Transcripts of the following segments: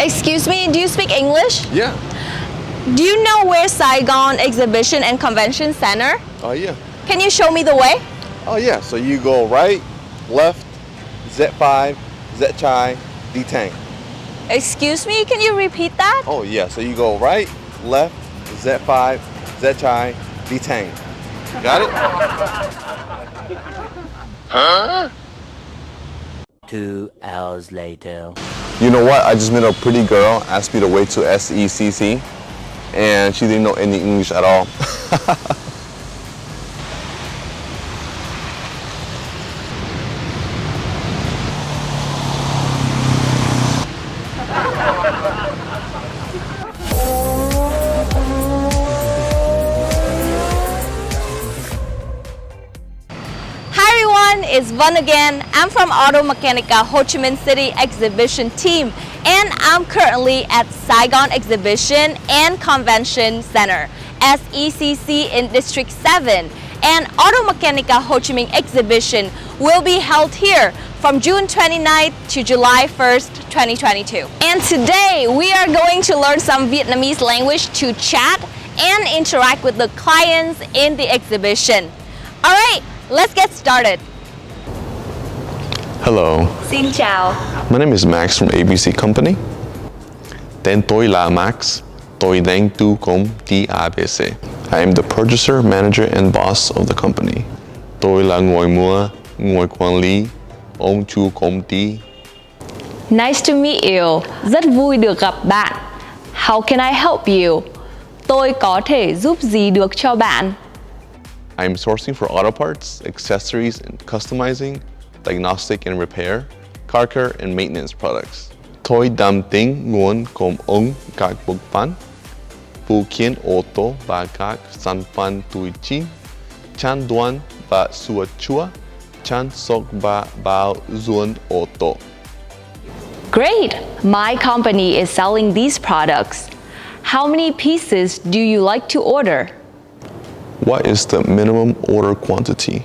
Excuse me, do you speak English? Yeah. Do you know where Saigon Exhibition and Convention Center? Oh, yeah. Can you show me the way? Oh, yeah. So you go right, left, Z5, Z-Chai, D-Tang. Excuse me, can you repeat that? Oh, yeah. So you go right, left, Z5, Z-Chai, D-Tang. Got it? Huh? 2 hours later. You know what? I just met a pretty girl, asked me the way to SECC, and she didn't know any English at all. It's Vân again. I'm from Automechanika Ho Chi Minh City Exhibition team, and I'm currently at Saigon Exhibition and Convention Center, SECC in District 7. And Automechanika Ho Chi Minh Exhibition will be held here from June 29th to July 1st, 2022. And today we are going to learn some Vietnamese language to chat and interact with the clients in the exhibition. Alright, let's get started. Hello. Xin chào. My name is Max from ABC Company. Tên tôi là Max. Tôi đến từ công ty ABC. I am the purchaser, manager, and boss of the company. Tôi là người mua, người quản lý, ông chủ công ty. Nice to meet you. Rất vui được gặp bạn. How can I help you? Tôi có thể giúp gì được cho bạn? I am sourcing for auto parts, accessories, and customizing, diagnostic and repair, car care, and maintenance products. Tôi đảm tính nguồn cung ứng các bộ phận, phụ kiện ô tô và các sản phẩm tùy chỉnh, chẩn đoán và sửa chữa, chăm sóc và bảo dưỡng ô tô. Great! My company is selling these products. How many pieces do you like to order? What is the minimum order quantity?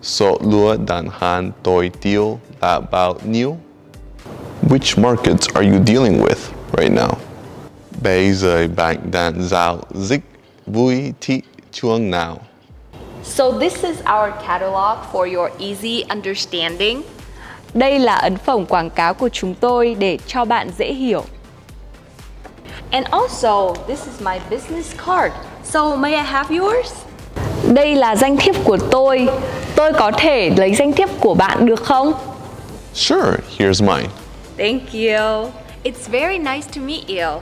Số lượng đơn hàng tôi tiêu là bao nhiêu? Which markets are you dealing with right now? Bây giờ bạn đang giao dịch với thị trường nào? So this is our catalog for your easy understanding. Đây là ấn phẩm quảng cáo của chúng tôi để cho bạn dễ hiểu. And also, this is my business card. So may I have yours? Đây là danh thiếp của tôi. Tôi có thể lấy danh thiếp của bạn được không? Sure, here's mine. Thank you. It's very nice to meet you.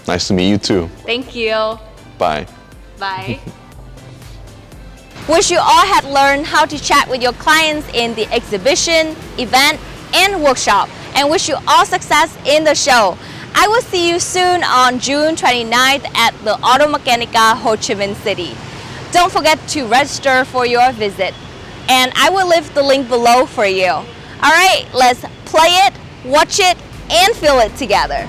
Nice to meet you too. Thank you. Bye. Bye. Wish you all had learned how to chat with your clients in the exhibition, event, and workshop, and wish you all success in the show. I will see you soon on June 29th at the Automechanika Ho Chi Minh City. Don't forget to register for your visit, and I will leave the link below for you. Alright, let's play it, watch it, and feel it together.